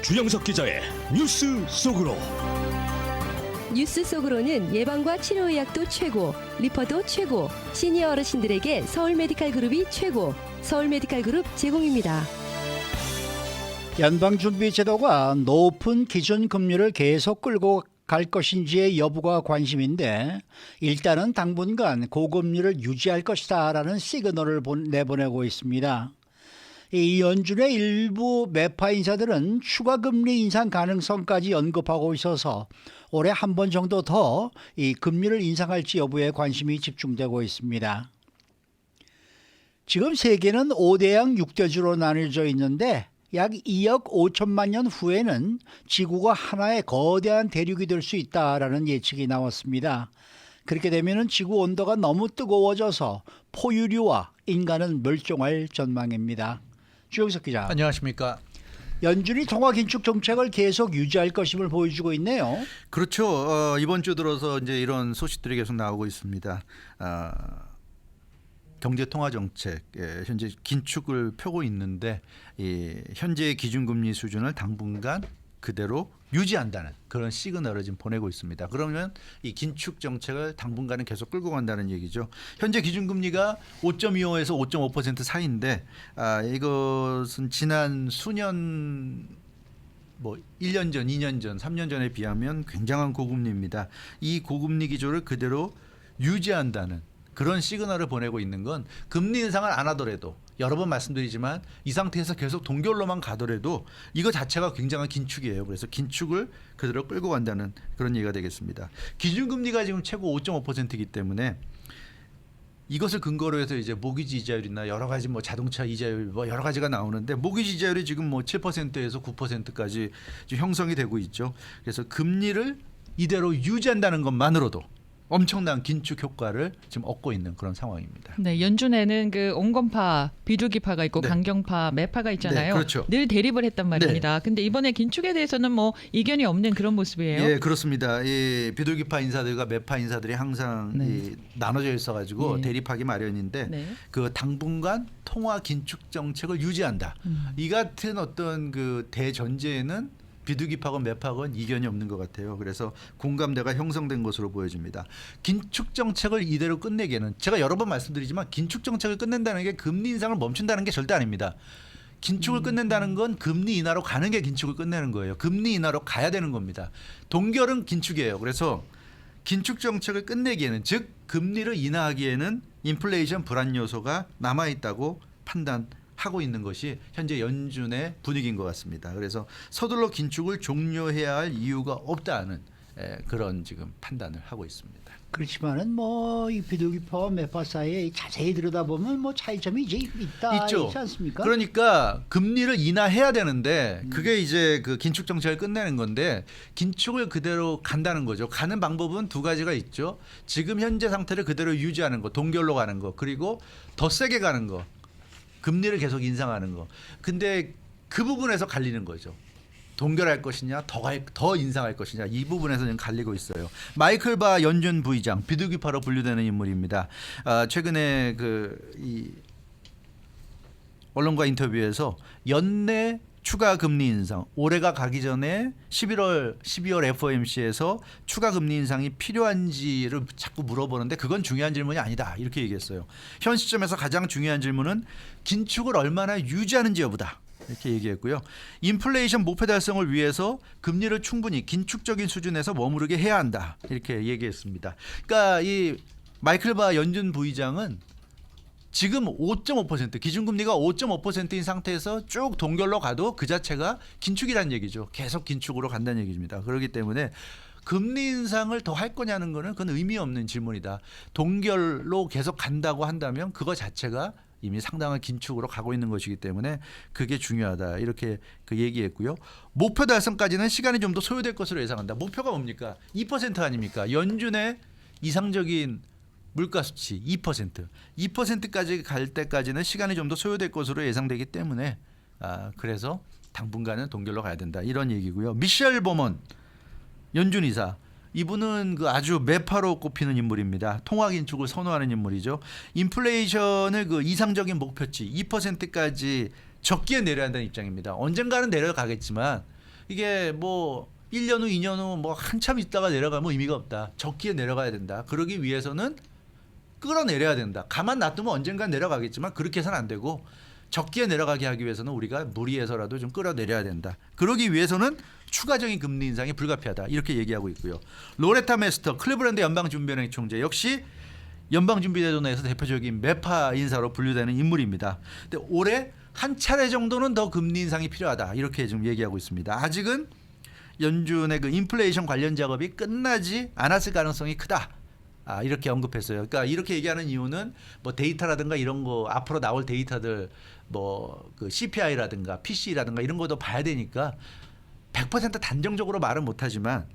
주영석 기자의 뉴스 속으로. 뉴스 속으로는 예방과 치료의학도 최고, 리퍼도 최고, 시니어 어르신들에게 서울 메디칼 그룹이 최고, 서울 메디칼 그룹 제공입니다. 연방준비제도가 높은 기준금리를 계속 끌고 갈 것인지의 여부가 관심인데, 일단은 당분간 고금리를 유지할 것이다라는 시그널을 내보내고 있습니다. 이 연준의 일부 매파 인사들은 추가 금리 인상 가능성까지 언급하고 있어서 올해 한 번 정도 더 이 금리를 인상할지 여부에 관심이 집중되고 있습니다. 지금 세계는 5대양 6대주로 나뉘어져 있는데, 약 2억 5천만 년 후에는 지구가 하나의 거대한 대륙이 될 수 있다라는 예측이 나왔습니다. 그렇게 되면 지구 온도가 너무 뜨거워져서 포유류와 인간은 멸종할 전망입니다. 주영석 기자. 안녕하십니까. 연준이 통화 긴축 정책을 계속 유지할 것임을 보여주고 있네요. 그렇죠. 이번 주 들어서 이제 이런 소식들이 계속 나오고 있습니다. 경제 통화 정책 현재 긴축을 펴고 있는데, 현재의 기준금리 수준을 당분간 그대로 유지한다는 그런 시그널을 지금 보내고 있습니다. 그러면 이 긴축 정책을 당분간은 계속 끌고 간다는 얘기죠. 현재 기준금리가 5.25에서 5.5% 사이인데, 이것은 지난 수년 1년 전, 2년 전, 3년 전에 비하면 굉장한 고금리입니다. 이 고금리 기조를 그대로 유지한다는 그런 시그널을 보내고 있는 건, 금리 인상을 안 하더라도, 여러 번 말씀드리지만 이 상태에서 계속 동결로만 가더라도 이거 자체가 굉장한 긴축이에요. 그래서 긴축을 그대로 끌고 간다는 그런 얘기가 되겠습니다. 기준금리가 지금 최고 5.5%이기 때문에 이것을 근거로 해서 이제 모기지 이자율이나 여러 가지 자동차 이자율 여러 가지가 나오는데, 모기지 이자율이 지금 7%에서 9%까지 지금 형성이 되고 있죠. 그래서 금리를 이대로 유지한다는 것만으로도 엄청난 긴축 효과를 지금 얻고 있는 그런 상황입니다. 네, 연준에는 그 온건파, 비둘기파가 있고 네. 강경파, 매파가 있잖아요. 네, 그렇죠. 늘 대립을 했단 말입니다. 근데 이번에 긴축에 대해서는 이견이 없는 그런 모습이에요. 예, 그렇습니다. 이 비둘기파 인사들과 매파 인사들이 항상 네. 나눠져 있어가지고 네. 대립하기 마련인데, 네. 그 당분간 통화 긴축 정책을 유지한다. 이 같은 어떤 그 대전제에는 비둘기파건 매파건 이견이 없는 것 같아요. 그래서 공감대가 형성된 것으로 보여집니다. 긴축 정책을 이대로 끝내기에는, 제가 여러 번 말씀드리지만 긴축 정책을 끝낸다는 게 금리 인상을 멈춘다는 게 절대 아닙니다. 긴축을 끝낸다는 건 금리 인하로 가는 게 긴축을 끝내는 거예요. 금리 인하로 가야 되는 겁니다. 동결은 긴축이에요. 그래서 긴축 정책을 끝내기에는, 즉 금리를 인하하기에는 인플레이션 불안 요소가 남아있다고 판단하고 있는 것이 현재 연준의 분위기인 것 같습니다. 그래서 서둘러 긴축을 종료해야 할 이유가 없다는 그런 지금 판단을 하고 있습니다. 그렇지만은 이 비둘기파와 매파 사이에 자세히 들여다보면 차이점이 이제 있죠. 있지 않습니까? 그러니까 금리를 인하해야 되는데, 그게 이제 그 긴축 정책을 끝내는 건데, 긴축을 그대로 간다는 거죠. 가는 방법은 두 가지가 있죠. 지금 현재 상태를 그대로 유지하는 거, 동결로 가는 거, 그리고 더 세게 가는 거, 금리를 계속 인상하는 거. 근데 그 부분에서 갈리는 거죠. 동결할 것이냐, 더 인상할 것이냐, 이 부분에서 지금 갈리고 있어요. 마이클 바 연준 부의장, 비둘기파로 분류되는 인물입니다. 최근에 이 언론과 인터뷰에서 연내 추가 금리 인상, 올해가 가기 전에 12월 FOMC에서 추가 금리 인상이 필요한지를 자꾸 물어보는데, 그건 중요한 질문이 아니다, 이렇게 얘기했어요. 현 시점에서 가장 중요한 질문은 긴축을 얼마나 유지하는지 여부다, 이렇게 얘기했고요. 인플레이션 목표 달성을 위해서 금리를 충분히 긴축적인 수준에서 머무르게 해야 한다, 이렇게 얘기했습니다. 그러니까 이 마이클 바 연준 부의장은 지금 5.5%, 기준금리가 5.5%인 상태에서 쭉 동결로 가도 그 자체가 긴축이라는 얘기죠. 계속 긴축으로 간다는 얘기입니다. 그렇기 때문에 금리 인상을 더 할 거냐는 거는 그건 의미 없는 질문이다. 동결로 계속 간다고 한다면 그거 자체가 이미 상당한 긴축으로 가고 있는 것이기 때문에 그게 중요하다, 이렇게 얘기했고요. 목표 달성까지는 시간이 좀 더 소요될 것으로 예상한다. 목표가 뭡니까? 2% 아닙니까? 연준의 이상적인 물가 수치 2%까지 갈 때까지는 시간이 좀 더 소요될 것으로 예상되기 때문에, 그래서 당분간은 동결로 가야 된다, 이런 얘기고요. 미셸 보먼 연준 이사, 이분은 아주 매파로 꼽히는 인물입니다. 통화 긴축을 선호하는 인물이죠. 인플레이션을 이상적인 목표치 2%까지 적게 내려야 한다는 입장입니다. 언젠가는 내려가겠지만 이게 뭐 1년 후, 2년 후 뭐 한참 있다가 내려가면 의미가 없다. 적기에 내려가야 된다. 그러기 위해서는 끌어내려야 된다. 가만 놔두면 언젠간 내려가겠지만 그렇게 해서는 안 되고 적기에 내려가게 하기 위해서는 우리가 무리해서라도 좀 끌어내려야 된다. 그러기 위해서는 추가적인 금리 인상이 불가피하다. 이렇게 얘기하고 있고요. 로레타 메스터 클리브랜드 연방준비은행 총재 역시 연방준비제도 내에서 대표적인 매파 인사로 분류되는 인물입니다. 근데 올해 한 차례 정도는 더 금리 인상이 필요하다. 이렇게 좀 얘기하고 있습니다. 아직은 연준의 그 인플레이션 관련 작업이 끝나지 않았을 가능성이 크다. 이렇게 언급했어요. 그러니까 이렇게 얘기하는 이유는 뭐 데이터라든가 이런 거 앞으로 나올 데이터들 뭐 그 CPI라든가 PC라든가 이런 것도 봐야 되니까 100% 단정적으로 말은 못하지만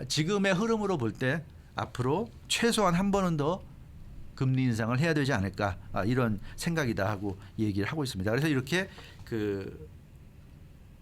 지금의 흐름으로 볼 때 앞으로 최소한 한 번은 더 금리 인상을 해야 되지 않을까 이런 생각이다 하고 얘기를 하고 있습니다. 그래서 이렇게 그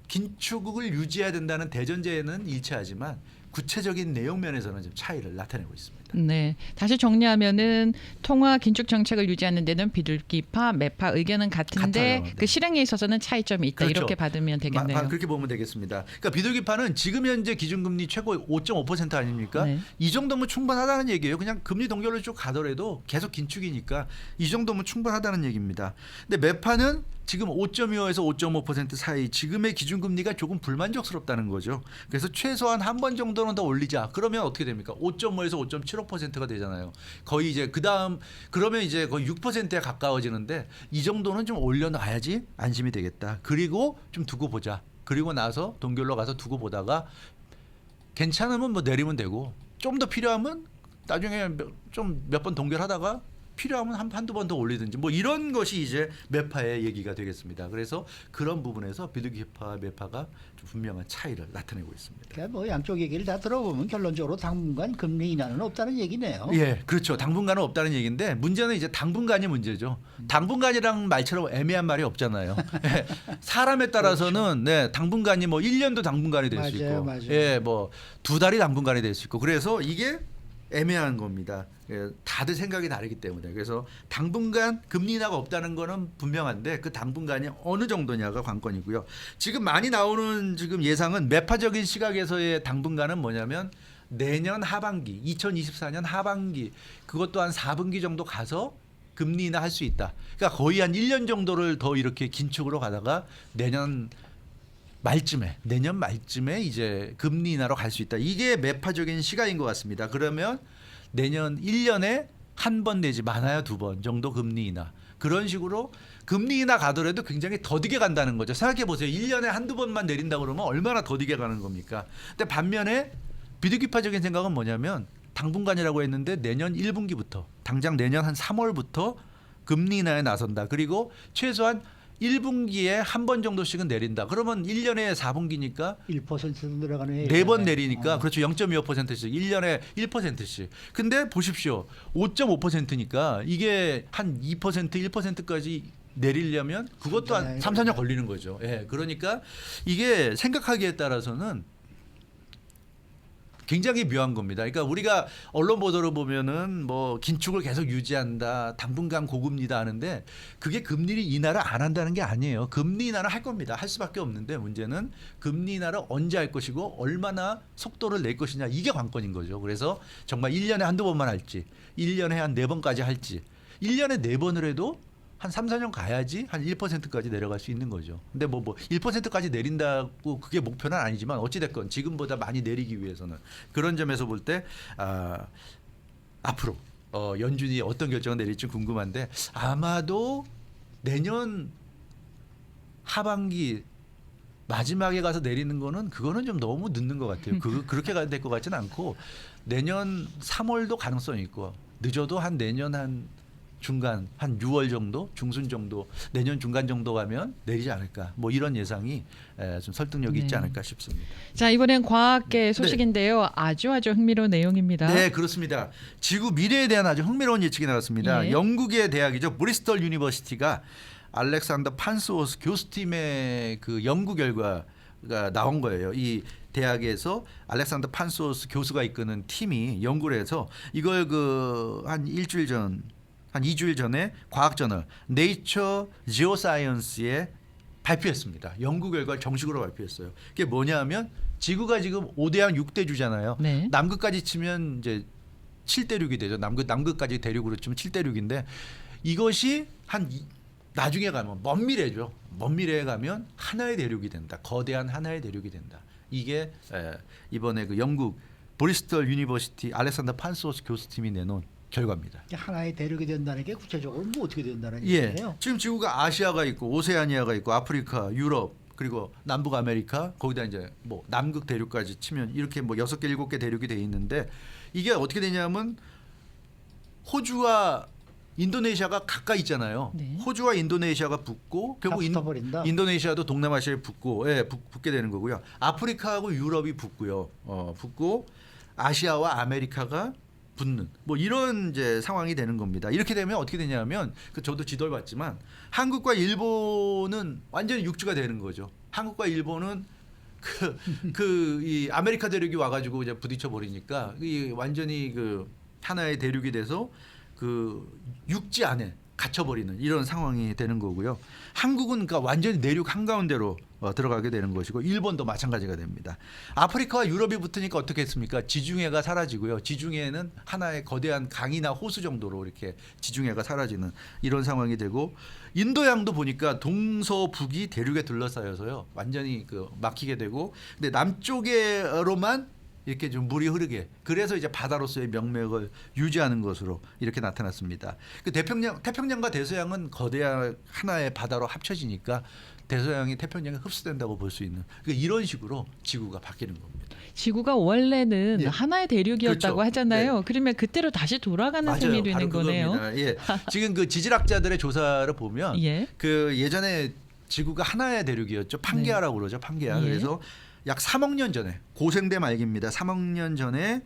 긴축을 유지해야 된다는 대전제는 일치하지만 구체적인 내용 면에서는 좀 차이를 나타내고 있습니다. 네, 다시 정리하면은 통화 긴축 정책을 유지하는 데는 비둘기파, 매파 의견은 같은데 같아요. 네. 그 실행에 있어서는 차이점이 있다. 그렇죠. 이렇게 받으면 되겠네요. 그렇게 보면 되겠습니다. 그러니까 비둘기파는 지금 현재 기준금리 최고 5.5% 아닙니까? 네. 이 정도면 충분하다는 얘기예요. 그냥 금리 동결로 쭉 가더라도 계속 긴축이니까 이 정도면 충분하다는 얘기입니다. 근데 매파는 지금 5.25에서 5.5% 사이 지금의 기준금리가 조금 불만족스럽다는 거죠. 그래서 최소한 한 번 정도는 더 올리자. 그러면 어떻게 됩니까? 5.5에서 5.75%가 되잖아요. 거의 이제 그다음 그러면 이제 거의 6%에 가까워지는데 이 정도는 좀 올려놔야지 안심이 되겠다. 그리고 좀 두고 보자. 그리고 나서 동결로 가서 두고 보다가 괜찮으면 뭐 내리면 되고 좀 더 필요하면 나중에 좀 몇 번 동결하다가 필요하면 한두 번 더 올리든지 뭐 이런 것이 이제 매파의 얘기가 되겠습니다. 그래서 그런 부분에서 비둘기파 매파가 좀 분명한 차이를 나타내고 있습니다. 그러니까 뭐 양쪽 얘기를 다 들어보면 결론적으로 당분간 금리 인하는 없다는 얘기네요. 예, 그렇죠. 당분간은 없다는 얘기인데 문제는 이제 당분간이 문제죠. 당분간이랑 말처럼 애매한 말이 없잖아요. 예, 사람에 따라서는 네, 당분간이 뭐 1년도 당분간이 될 수 있고, 맞아요. 예, 뭐 2달이 당분간이 될 수 있고, 그래서 이게 애매한 겁니다. 예, 다들 생각이 다르기 때문에. 그래서 당분간 금리 인하가 없다는 거는 분명한데 그 당분간이 어느 정도냐가 관건이고요. 지금 많이 나오는 지금 예상은 매파적인 시각에서의 당분간은 뭐냐면 내년 하반기, 2024년 하반기 그것도 한 4분기 정도 가서 금리 인하 할 수 있다. 그러니까 거의 한 1년 정도를 더 이렇게 긴축으로 가다가 내년 말쯤에 이제 금리 인하로 갈 수 있다. 이게 매파적인 시각인 것 같습니다. 그러면 내년 1년에 한 번 내지 많아야 2번 정도 금리 인하. 그런 식으로 금리 인하 가더라도 굉장히 더디게 간다는 거죠. 생각해 보세요. 1년에 한두 번만 내린다 그러면 얼마나 더디게 가는 겁니까? 근데 반면에 비둘기파적인 생각은 뭐냐면 당분간이라고 했는데 내년 1분기부터 당장 내년 한 3월부터 금리 인하에 나선다. 그리고 최소한 1분기에 한 번 정도씩은 내린다. 그러면 1년에 4분기니까 1%도 들어가는 4번 내리니까 그렇죠. 0.25%씩 1년에 1%씩. 근데 보십시오. 5.5%니까 이게 한 2% 1%까지 내리려면 그것도 한 3, 4년 걸리는 거죠. 예. 그러니까 이게 생각하기에 따라서는 굉장히 묘한 겁니다. 그러니까 우리가 언론 보도를 보면은 뭐 긴축을 계속 유지한다, 당분간 고금리다 하는데 그게 금리 인하를 안 한다는 게 아니에요. 금리 인하를 할 겁니다. 할 수밖에 없는데 문제는 금리 인하를 언제 할 것이고 얼마나 속도를 낼 것이냐 이게 관건인 거죠. 그래서 정말 1년에 한두 번만 할지, 1년에 한 4번까지 할지, 1년에 4번을 해도 한 3, 4년 가야지 한 1%까지 내려갈 수 있는 거죠. 근데 뭐 1%까지 내린다고 그게 목표는 아니지만 어찌 됐건 지금보다 많이 내리기 위해서는 그런 점에서 볼 때 앞으로 연준이 어떤 결정을 내릴지 궁금한데 아마도 내년 하반기 마지막에 가서 내리는 거는 그거는 좀 너무 늦는 것 같아요. 그렇게 될 것 같지는 않고 내년 3월도 가능성이 있고 늦어도 한 내년 한 중간 한 6월 정도 중순 정도 내년 중간 정도 가면 내리지 않을까 뭐 이런 예상이 좀 설득력이 있지 않을까 싶습니다. 자, 이번엔 과학계 소식인데요. 아주 흥미로운 내용입니다. 네, 그렇습니다. 지구 미래에 대한 아주 흥미로운 예측이 나왔습니다. 예. 영국의 대학이죠. 브리스톨 유니버시티가 알렉산더 판스워스 교수팀의 그 연구 결과가 나온 거예요. 이 대학에서 알렉산더 판스워스 교수가 이끄는 팀이 연구를 해서 이걸 한 2주일 전에 과학저널 네이처 지오사이언스에 발표했습니다. 연구 결과를 정식으로 발표했어요. 그게 뭐냐면 지구가 지금 5대양 6대주잖아요. 네. 남극까지 치면 이제 7대륙이 되죠. 남극까지 대륙으로 치면 7대륙인데 이것이 나중에 가면 먼 미래죠. 먼 미래에 가면 하나의 대륙이 된다. 거대한 하나의 대륙이 된다. 이게 이번에 그 영국 브리스톨 유니버시티 알렉산더 판소스 교수팀이 내놓은 결과입니다. 하나의 대륙이 된다는 게 구체적으로 뭐 어떻게 된다는 예. 얘기예요? 지금 지구가 아시아가 있고 오세아니아가 있고 아프리카, 유럽 그리고 남북 아메리카 거기다 이제 뭐 남극 대륙까지 치면 이렇게 뭐 6개 7개 대륙이 돼 있는데 이게 어떻게 되냐면 호주와 인도네시아가 가까이 있잖아요. 네. 호주와 인도네시아가 붙고 결국 다 붙어버린다. 인도네시아도 동남아시아에 붙고 붙게 되는 거고요. 아프리카하고 유럽이 붙고요. 붙고 아시아와 아메리카가 붙는 뭐 이런 이제 상황이 되는 겁니다. 이렇게 되면 어떻게 되냐면 저도 지도를 봤지만 한국과 일본은 완전히 육지가 되는 거죠. 한국과 일본은 이 아메리카 대륙이 와가지고 이제 부딪혀 버리니까 이 완전히 그 하나의 대륙이 돼서 그 육지 안에 갇혀버리는 이런 상황이 되는 거고요. 한국은 그러니까 완전히 내륙 한가운데로 들어가게 되는 것이고 일본도 마찬가지가 됩니다. 아프리카와 유럽이 붙으니까 어떻게 했습니까? 지중해가 사라지고요. 지중해는 하나의 거대한 강이나 호수 정도로 이렇게 지중해가 사라지는 이런 상황이 되고 인도양도 보니까 동서북이 대륙에 둘러싸여서요. 완전히 그 막히게 되고 근데 남쪽으로만 이렇게 좀 물이 흐르게 그래서 이제 바다로서의 명맥을 유지하는 것으로 이렇게 나타났습니다. 그 태평양과 대서양은 거대한 하나의 바다로 합쳐지니까 대서양이 태평양에 흡수된다고 볼 수 있는 그러니까 이런 식으로 지구가 바뀌는 겁니다. 지구가 원래는 예. 하나의 대륙이었다고 그렇죠. 하잖아요. 네. 그러면 그때로 다시 돌아가는 셈이 되는 바로 거네요. 그겁니다. 예. 지금 그 지질학자들의 조사를 보면 예. 그 예전에 지구가 하나의 대륙이었죠. 판게아라고 그러죠. 판게아. 예. 그래서 약 3억 년 전에 고생대 말기입니다. 3억 년 전에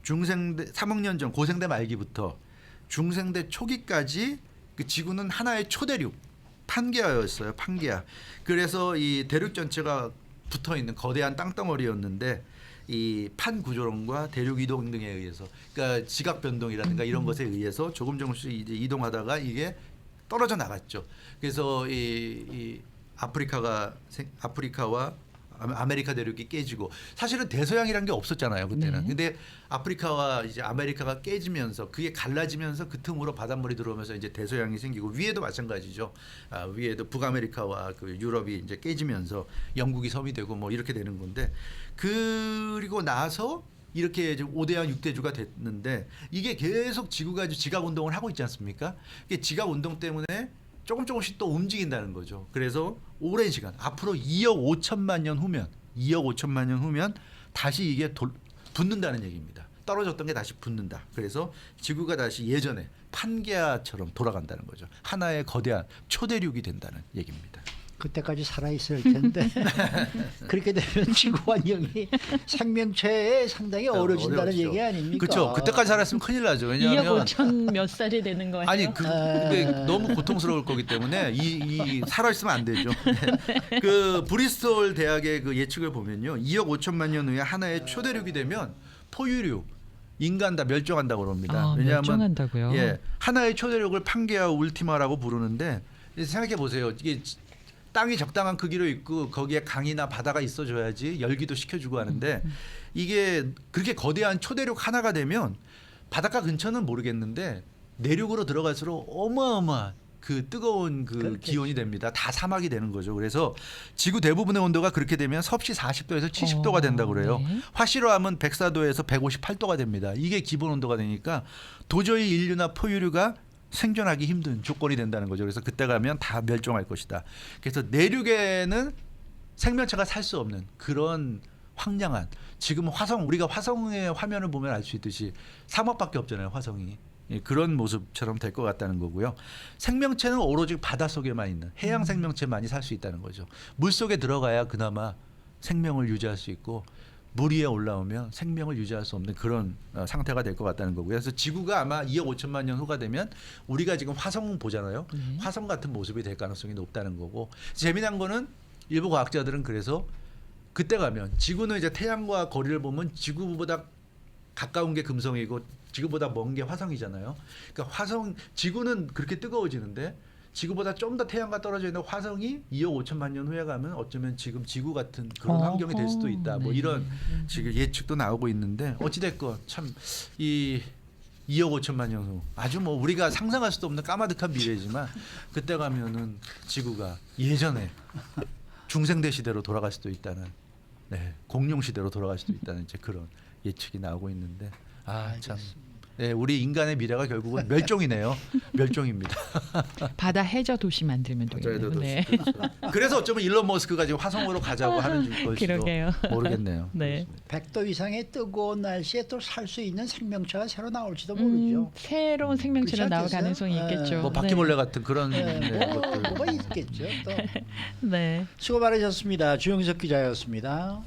3억 년 전 고생대 말기부터 중생대 초기까지 그 지구는 하나의 초대륙 판게아였어요. 판게아. 그래서 이 대륙 전체가 붙어 있는 거대한 땅덩어리였는데 이 판 구조론과 대륙 이동 등에 의해서 그러니까 지각 변동이라든가 이런 것에 의해서 조금씩 이제 이동하다가 이게 떨어져 나갔죠. 그래서 이 아프리카와 아메리카 대륙이 깨지고 사실은 대서양이란 게 없었잖아요 그때는. 네. 근데 아프리카와 이제 아메리카가 깨지면서 그게 갈라지면서 그 틈으로 바닷물이 들어오면서 이제 대서양이 생기고 위에도 마찬가지죠. 위에도 북아메리카와 그 유럽이 이제 깨지면서 영국이 섬이 되고 뭐 이렇게 되는 건데 그리고 나서 이렇게 이제 5대양 6대주가 됐는데 이게 계속 지구가 지각 운동을 하고 있지 않습니까? 이게 지각 운동 때문에 조금씩 또 움직인다는 거죠. 그래서 오랜 시간 앞으로 2억 5천만 년 후면 다시 이게 붙는다는 얘기입니다. 떨어졌던 게 다시 붙는다. 그래서 지구가 다시 예전에 판게아처럼 돌아간다는 거죠. 하나의 거대한 초대륙이 된다는 얘기입니다. 그때까지 살아있을 텐데 그렇게 되면 지구 환경이 생명체에 상당히 어려진다는 어려워지죠. 얘기 아닙니까? 그렇죠. 그때까지 살았으면 큰일 나죠. 2억 왜냐하면 5천 몇 살이 되는 거예요? 아니 근데 너무 고통스러울 거기 때문에 이 살아 있으면 안 되죠. 그 브리스톨 대학의 그 예측을 보면요, 2억 5천만 년 후에 하나의 초대륙이 되면 포유류 인간 다 멸종한다고 그럽니다. 왜냐하면 멸종한다고요? 예, 하나의 초대륙을 판게아 울티마라고 부르는데 생각해 보세요. 이게 땅이 적당한 크기로 있고 거기에 강이나 바다가 있어줘야지 열기도 식혀주고 하는데 이게 그렇게 거대한 초대륙 하나가 되면 바닷가 근처는 모르겠는데 내륙으로 들어갈수록 어마어마한 그 뜨거운 그 그렇겠지. 기온이 됩니다. 다 사막이 되는 거죠. 그래서 지구 대부분의 온도가 그렇게 되면 섭씨 40도에서 70도가 된다고 그래요. 네. 화씨로하면 104도에서 158도가 됩니다. 이게 기본 온도가 되니까 도저히 인류나 포유류가 생존하기 힘든 조건이 된다는 거죠. 그래서 그때 가면 다 멸종할 것이다. 그래서 내륙에는 생명체가 살 수 없는 그런 황량한 지금 우리가 화성의 화면을 보면 알 수 있듯이 사막밖에 없잖아요. 화성이. 예, 그런 모습처럼 될 것 같다는 거고요. 생명체는 오로지 바닷속에만 있는 해양 생명체만이 살 수 있다는 거죠. 물속에 들어가야 그나마 생명을 유지할 수 있고 물 위에 올라오면 생명을 유지할 수 없는 그런 상태가 될 것 같다는 거고요. 그래서 지구가 아마 2억 5천만 년 후가 되면 우리가 지금 화성 보잖아요. 화성 같은 모습이 될 가능성이 높다는 거고 재미난 거는 일부 과학자들은 그래서 그때 가면 지구는 이제 태양과 거리를 보면 지구보다 가까운 게 금성이고 지구보다 먼 게 화성이잖아요. 그러니까 지구는 그렇게 뜨거워지는데 지구보다 좀 더 태양과 떨어져 있는 화성이 2억 5천만 년 후에 가면 어쩌면 지금 지구 같은 그런 환경이 될 수도 있다. 뭐 네. 이런 지금 예측도 나오고 있는데 어찌됐건 참 이 2억 5천만 년 후 아주 뭐 우리가 상상할 수도 없는 까마득한 미래지만 그때 가면은 지구가 예전에 중생대 시대로 돌아갈 수도 있다는 네, 공룡 시대로 돌아갈 수도 있다는 이제 그런 예측이 나오고 있는데 아 참 네, 우리 인간의 미래가 결국은 멸종이네요. 멸종입니다. 바다 해저 도시 만들면 되겠네요. 네. 그래서 어쩌면 일론 머스크가 지금 화성으로 가자고 하는 걸지도 그러게요. 모르겠네요. 네. 100도 이상의 뜨거운 날씨에 또 살 수 있는 생명체가 새로 나올지도 모르죠. 새로운 생명체가 그렇지 나올 않겠어요? 가능성이 네. 있겠죠. 뭐 바퀴벌레 같은 그런 것들. 뭐가 있겠죠. 또 네. 수고 많으셨습니다. 주영석 기자였습니다.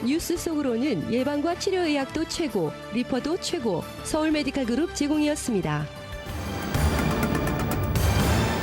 뉴스 속으로는 예방과 치료의학도 최고, 리퍼도 최고, 서울 메디칼 그룹 제공이었습니다.